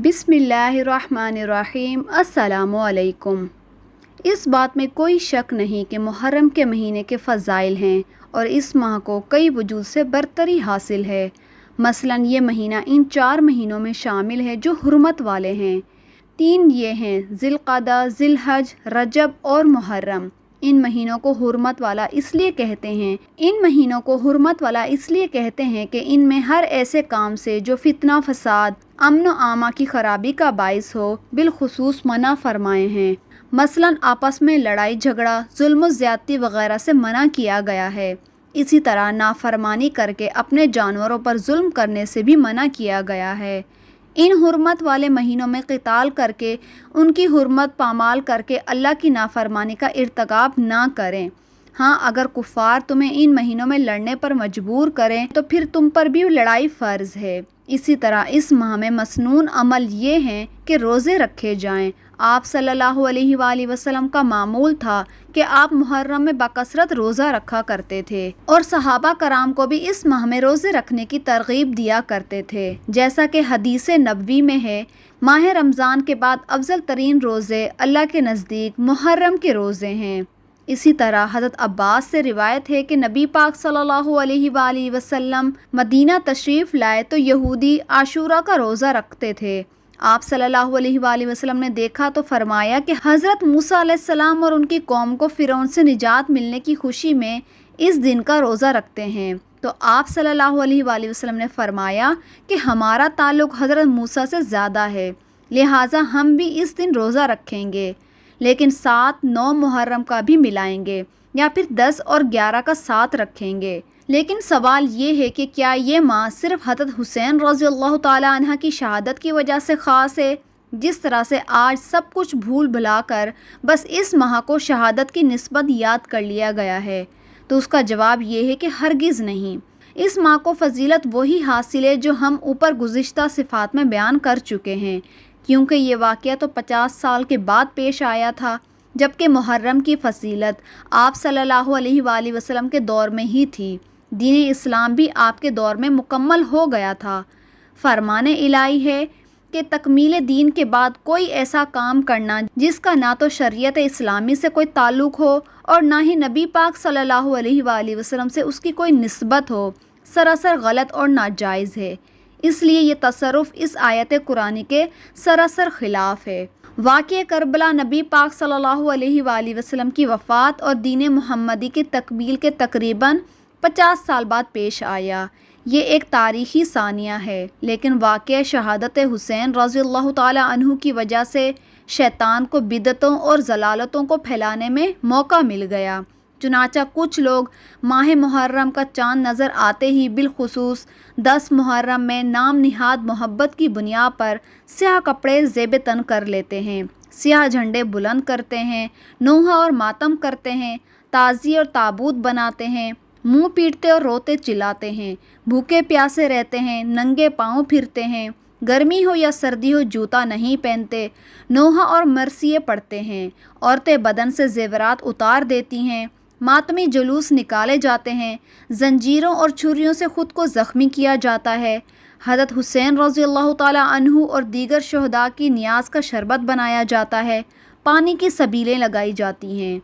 بسم اللہ الرحمن الرحیم۔ السلام علیکم۔ اس بات میں کوئی شک نہیں کہ محرم کے مہینے کے فضائل ہیں اور اس ماہ کو کئی وجوہ سے برتری حاصل ہے۔ مثلاً یہ مہینہ ان 4 مہینوں میں شامل ہے جو حرمت والے ہیں۔ 3 یہ ہیں: ذی القعدہ، ذی الحج، رجب اور محرم۔ ان مہینوں کو حرمت والا اس لیے کہتے ہیں کہ ان میں ہر ایسے کام سے جو فتنہ فساد، امن و امان کی خرابی کا باعث ہو بالخصوص منع فرمائے ہیں۔ مثلاً آپس میں لڑائی جھگڑا، ظلم و زیادتی وغیرہ سے منع کیا گیا ہے۔ اسی طرح نافرمانی کر کے اپنے جانوروں پر ظلم کرنے سے بھی منع کیا گیا ہے۔ ان حرمت والے مہینوں میں قتال کر کے، ان کی حرمت پامال کر کے اللہ کی نافرمانی کا ارتکاب نہ کریں۔ ہاں، اگر کفار تمہیں ان مہینوں میں لڑنے پر مجبور کریں تو پھر تم پر بھی لڑائی فرض ہے۔ اسی طرح اس ماہ میں مسنون عمل یہ ہیں کہ روزے رکھے جائیں۔ آپ صلی اللہ علیہ وآلہ وسلم کا معمول تھا کہ آپ محرم میں بکثرت روزہ رکھا کرتے تھے اور صحابہ کرام کو بھی اس ماہ میں روزے رکھنے کی ترغیب دیا کرتے تھے، جیسا کہ حدیث نبوی میں ہے: ماہ رمضان کے بعد افضل ترین روزے اللہ کے نزدیک محرم کے روزے ہیں۔ اسی طرح حضرت عباس سے روایت ہے کہ نبی پاک صلی اللہ علیہ وآلہ وسلم مدینہ تشریف لائے تو یہودی عاشورہ کا روزہ رکھتے تھے۔ آپ صلی اللہ علیہ وآلہ وسلم نے دیکھا تو فرمایا کہ حضرت موسیٰ علیہ السلام اور ان کی قوم کو فرعون سے نجات ملنے کی خوشی میں اس دن کا روزہ رکھتے ہیں۔ تو آپ صلی اللہ علیہ وآلہ وسلم نے فرمایا کہ ہمارا تعلق حضرت موسیٰ سے زیادہ ہے، لہٰذا ہم بھی اس دن روزہ رکھیں گے، لیکن 7، 9 محرم کا بھی ملائیں گے یا پھر 10 اور 11 کا ساتھ رکھیں گے۔ لیکن سوال یہ ہے کہ کیا یہ ماہ صرف حضرت حسین رضی اللہ تعالیٰ عنہ کی شہادت کی وجہ سے خاص ہے؟ جس طرح سے آج سب کچھ بھول بھلا کر بس اس ماہ کو شہادت کی نسبت یاد کر لیا گیا ہے، تو اس کا جواب یہ ہے کہ ہرگز نہیں۔ اس ماہ کو فضیلت وہی حاصل ہے جو ہم اوپر گزشتہ صفات میں بیان کر چکے ہیں، کیونکہ یہ واقعہ تو 50 سال کے بعد پیش آیا تھا، جبکہ محرم کی فضیلت آپ صلی اللہ علیہ وآلہ وسلم کے دور میں ہی تھی۔ دین اسلام بھی آپ کے دور میں مکمل ہو گیا تھا۔ فرمان الہی ہے کہ تکمیل دین کے بعد کوئی ایسا کام کرنا جس کا نہ تو شریعت اسلامی سے کوئی تعلق ہو اور نہ ہی نبی پاک صلی اللہ علیہ وآلہ وسلم سے اس کی کوئی نسبت ہو، سراسر غلط اور ناجائز ہے۔ اس لیے یہ تصرف اس آیت قرآنی کے سراسر خلاف ہے۔ واقعہ کربلا نبی پاک صلی اللہ علیہ وآلہ وسلم کی وفات اور دین محمدی کی تکمیل کے تقریباً 50 سال بعد پیش آیا۔ یہ ایک تاریخی ثانیہ ہے، لیکن واقعہ شہادت حسین رضی اللہ تعالیٰ عنہ کی وجہ سے شیطان کو بدعتوں اور ضلالتوں کو پھیلانے میں موقع مل گیا۔ چنانچہ کچھ لوگ ماہ محرم کا چاند نظر آتے ہی بالخصوص 10 محرم میں نام نہاد محبت کی بنیاد پر سیاہ کپڑے زیب تن کر لیتے ہیں، سیاہ جھنڈے بلند کرتے ہیں، نوحہ اور ماتم کرتے ہیں، تعزیے اور تابوت بناتے ہیں، منہ پیٹتے اور روتے چلاتے ہیں، بھوکے پیاسے رہتے ہیں، ننگے پاؤں پھرتے ہیں، گرمی ہو یا سردی ہو جوتا نہیں پہنتے، نوحہ اور مرثیے پڑھتے ہیں، عورتیں بدن سے زیورات اتار دیتی ہیں، ماتمی جلوس نکالے جاتے ہیں، زنجیروں اور چھریوں سے خود کو زخمی کیا جاتا ہے، حضرت حسین رضی اللہ تعالیٰ عنہ اور دیگر شہداء کی نیاز کا شربت بنایا جاتا ہے، پانی کی سبیلیں لگائی جاتی ہیں۔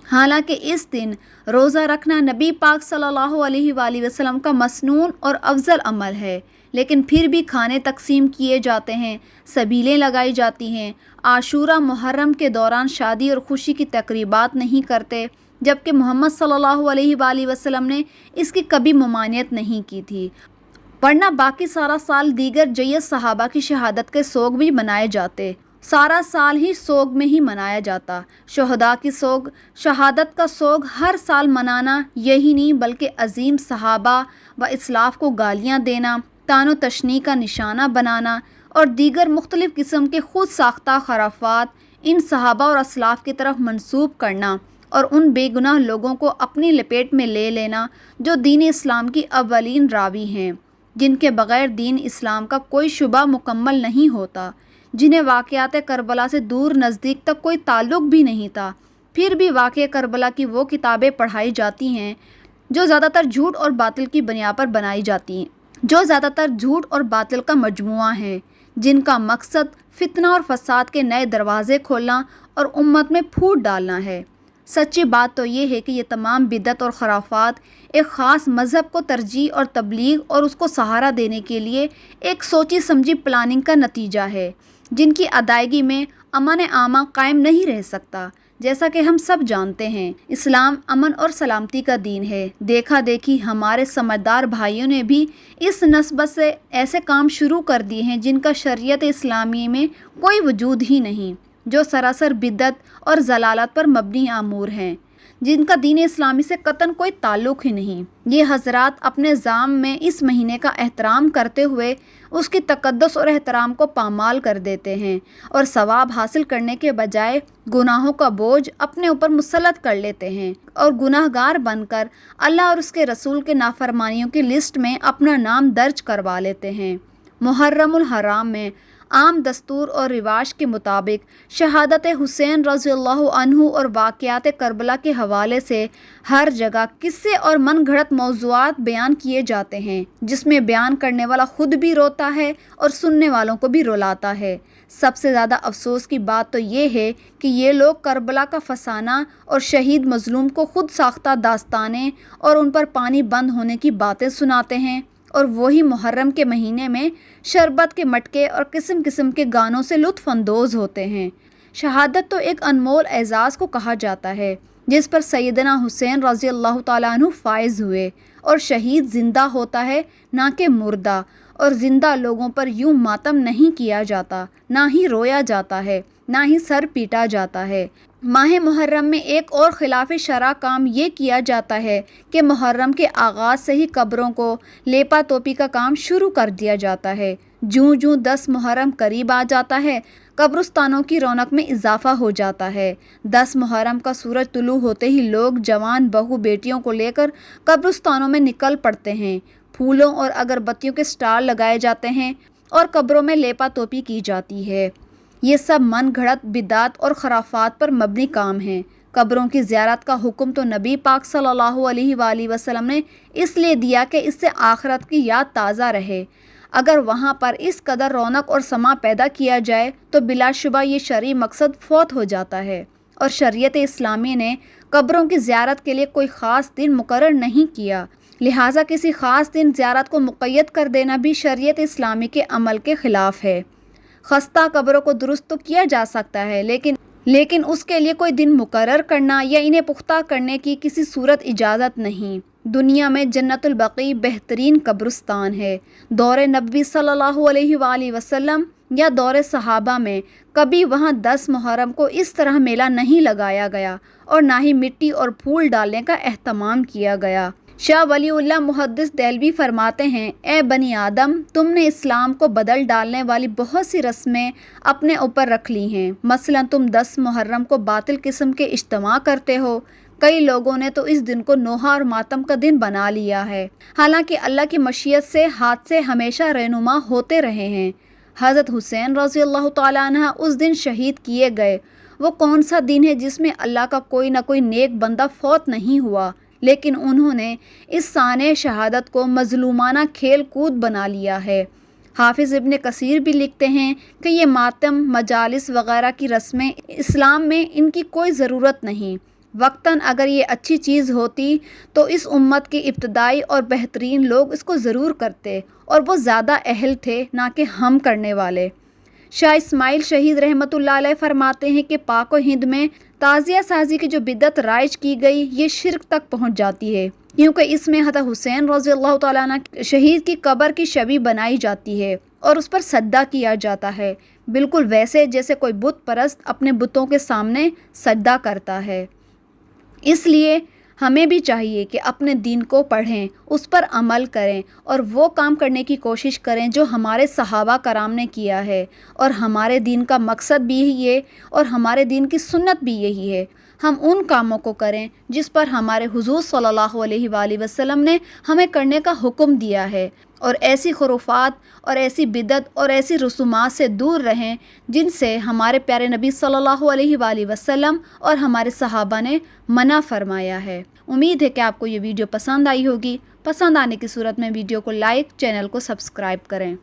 حالانکہ اس دن روزہ رکھنا نبی پاک صلی اللہ علیہ وآلہ وسلم کا مسنون اور افضل عمل ہے، لیکن پھر بھی کھانے تقسیم کیے جاتے ہیں، سبیلیں لگائی جاتی ہیں۔ عاشورہ محرم کے دوران شادی اور خوشی کی تقریبات نہیں کرتے، جبکہ محمد صلی اللہ علیہ وآلہ وسلم نے اس کی کبھی ممانعت نہیں کی تھی، ورنہ باقی سارا سال دیگر جید صحابہ کی شہادت کے سوگ بھی منائے جاتے، سارا سال ہی سوگ میں ہی منایا جاتا۔ شہداء کی سوگ، شہادت کا سوگ ہر سال منانا یہی نہیں بلکہ عظیم صحابہ و اسلاف کو گالیاں دینا، طعن و تشنیع کا نشانہ بنانا اور دیگر مختلف قسم کے خود ساختہ خرافات ان صحابہ اور اسلاف کی طرف منسوب کرنا اور ان بے گناہ لوگوں کو اپنی لپیٹ میں لے لینا جو دین اسلام کی اولین راوی ہیں، جن کے بغیر دین اسلام کا کوئی شعبہ مکمل نہیں ہوتا، جنہیں واقعات کربلا سے دور نزدیک تک کوئی تعلق بھی نہیں تھا، پھر بھی واقعہ کربلا کی وہ کتابیں پڑھائی جاتی ہیں جو زیادہ تر جھوٹ اور باطل کی بنیاد پر بنائی جاتی ہیں۔ جو زیادہ تر جھوٹ اور باطل کا مجموعہ ہیں، جن کا مقصد فتنہ اور فساد کے نئے دروازے کھولنا اور امت میں پھوٹ ڈالنا ہے۔ سچی بات تو یہ ہے کہ یہ تمام بدعت اور خرافات ایک خاص مذہب کو ترجیح اور تبلیغ اور اس کو سہارا دینے کے لیے ایک سوچی سمجھی پلاننگ کا نتیجہ ہے، جن کی ادائیگی میں امن عامہ قائم نہیں رہ سکتا۔ جیسا کہ ہم سب جانتے ہیں، اسلام امن اور سلامتی کا دین ہے۔ دیکھا دیکھی ہمارے سمجھدار بھائیوں نے بھی اس نسبت سے ایسے کام شروع کر دیے ہیں جن کا شریعت اسلامی میں کوئی وجود ہی نہیں، جو سراسر بدعت اور ضلالت پر مبنی امور ہیں، جن کا دین اسلامی سے قطعاً کوئی تعلق ہی نہیں۔ یہ حضرات اپنے ذام میں اس مہینے کا احترام کرتے ہوئے اس کی تقدس اور احترام کو پامال کر دیتے ہیں، اور ثواب حاصل کرنے کے بجائے گناہوں کا بوجھ اپنے اوپر مسلط کر لیتے ہیں، اور گناہ گار بن کر اللہ اور اس کے رسول کے نافرمانیوں کی لسٹ میں اپنا نام درج کروا لیتے ہیں۔ محرم الحرام میں عام دستور اور رواج کے مطابق شہادت حسین رضی اللہ عنہ اور واقعات کربلا کے حوالے سے ہر جگہ قصے اور من گھڑت موضوعات بیان کیے جاتے ہیں، جس میں بیان کرنے والا خود بھی روتا ہے اور سننے والوں کو بھی رلاتا ہے۔ سب سے زیادہ افسوس کی بات تو یہ ہے کہ یہ لوگ کربلا کا فسانہ اور شہید مظلوم کو خود ساختہ داستانیں اور ان پر پانی بند ہونے کی باتیں سناتے ہیں، اور وہی محرم کے مہینے میں شربت کے مٹکے اور قسم قسم کے گانوں سے لطف اندوز ہوتے ہیں۔ شہادت تو ایک انمول اعزاز کو کہا جاتا ہے، جس پر سیدنا حسین رضی اللہ تعالیٰ عنہ فائز ہوئے، اور شہید زندہ ہوتا ہے نہ کہ مردہ، اور زندہ لوگوں پر یوں ماتم نہیں کیا جاتا، نہ ہی رویا جاتا ہے، نہ ہی سر پیٹا جاتا ہے۔ ماہ محرم میں ایک اور خلاف شرع کام یہ کیا جاتا ہے کہ محرم کے آغاز سے ہی قبروں کو لیپا توپی کا کام شروع کر دیا جاتا ہے۔ جوں جوں 10 محرم قریب آ جاتا ہے، قبرستانوں کی رونق میں اضافہ ہو جاتا ہے۔ 10 محرم کا سورج طلوع ہوتے ہی لوگ جوان بہو بیٹیوں کو لے کر قبرستانوں میں نکل پڑتے ہیں۔ پھولوں اور اگربتیوں کے سٹال لگائے جاتے ہیں اور قبروں میں لیپا توپی کی جاتی ہے۔ یہ سب من گھڑت بدعات اور خرافات پر مبنی کام ہیں۔ قبروں کی زیارت کا حکم تو نبی پاک صلی اللہ علیہ وآلہ وسلم نے اس لیے دیا کہ اس سے آخرت کی یاد تازہ رہے۔ اگر وہاں پر اس قدر رونق اور سما پیدا کیا جائے تو بلا شبہ یہ شرعی مقصد فوت ہو جاتا ہے، اور شریعت اسلامی نے قبروں کی زیارت کے لیے کوئی خاص دن مقرر نہیں کیا، لہٰذا کسی خاص دن زیارت کو مقید کر دینا بھی شریعت اسلامی کے عمل کے خلاف ہے۔ خستہ قبروں کو درست تو کیا جا سکتا ہے، لیکن اس کے لیے کوئی دن مقرر کرنا یا انہیں پختہ کرنے کی کسی صورت اجازت نہیں۔ دنیا میں جنت البقیع بہترین قبرستان ہے۔ دور نبوی صلی اللہ علیہ وآلہ وسلم یا دور صحابہ میں کبھی وہاں 10 محرم کو اس طرح میلہ نہیں لگایا گیا، اور نہ ہی مٹی اور پھول ڈالنے کا اہتمام کیا گیا۔ شاہ ولی اللہ محدث دہلوی فرماتے ہیں، اے بنی آدم، تم نے اسلام کو بدل ڈالنے والی بہت سی رسمیں اپنے اوپر رکھ لی ہیں۔ مثلا تم 10 محرم کو باطل قسم کے اجتماع کرتے ہو۔ کئی لوگوں نے تو اس دن کو نوحہ اور ماتم کا دن بنا لیا ہے، حالانکہ اللہ کی مشیت سے حادثے ہمیشہ رہنما ہوتے رہے ہیں۔ حضرت حسین رضی اللہ تعالیٰ عنہ اس دن شہید کیے گئے۔ وہ کون سا دن ہے جس میں اللہ کا کوئی نہ کوئی نیک بندہ فوت نہیں ہوا، لیکن انہوں نے اس سانح شہادت کو مظلومانہ کھیل کود بنا لیا ہے۔ حافظ ابن کثیر بھی لکھتے ہیں کہ یہ ماتم، مجالس وغیرہ کی رسمیں اسلام میں ان کی کوئی ضرورت نہیں۔ وقتاً اگر یہ اچھی چیز ہوتی تو اس امت کے ابتدائی اور بہترین لوگ اس کو ضرور کرتے، اور وہ زیادہ اہل تھے نہ کہ ہم کرنے والے۔ شاہ اسماعیل شہید رحمۃ اللہ علیہ فرماتے ہیں کہ پاک و ہند میں تعزیہ سازی کی جو بدعت رائج کی گئی، یہ شرک تک پہنچ جاتی ہے، کیونکہ اس میں حضرت حسین رضی اللہ تعالیٰ عنہ شہید کی قبر کی شبیہ بنائی جاتی ہے اور اس پر سجدہ کیا جاتا ہے، بالکل ویسے جیسے کوئی بت پرست اپنے بتوں کے سامنے سجدہ کرتا ہے۔ اس لیے ہمیں بھی چاہیے کہ اپنے دین کو پڑھیں، اس پر عمل کریں، اور وہ کام کرنے کی کوشش کریں جو ہمارے صحابہ کرام نے کیا ہے، اور ہمارے دین کا مقصد بھی یہی ہے اور ہمارے دین کی سنت بھی یہی ہے۔ ہم ان کاموں کو کریں جس پر ہمارے حضور صلی اللہ علیہ وآلہ وسلم نے ہمیں کرنے کا حکم دیا ہے، اور ایسی خرافات اور ایسی بدعت اور ایسی رسومات سے دور رہیں جن سے ہمارے پیارے نبی صلی اللہ علیہ وآلہ وسلم اور ہمارے صحابہ نے منع فرمایا ہے۔ امید ہے کہ آپ کو یہ ویڈیو پسند آئی ہوگی۔ پسند آنے کی صورت میں ویڈیو کو لائک، چینل کو سبسکرائب کریں۔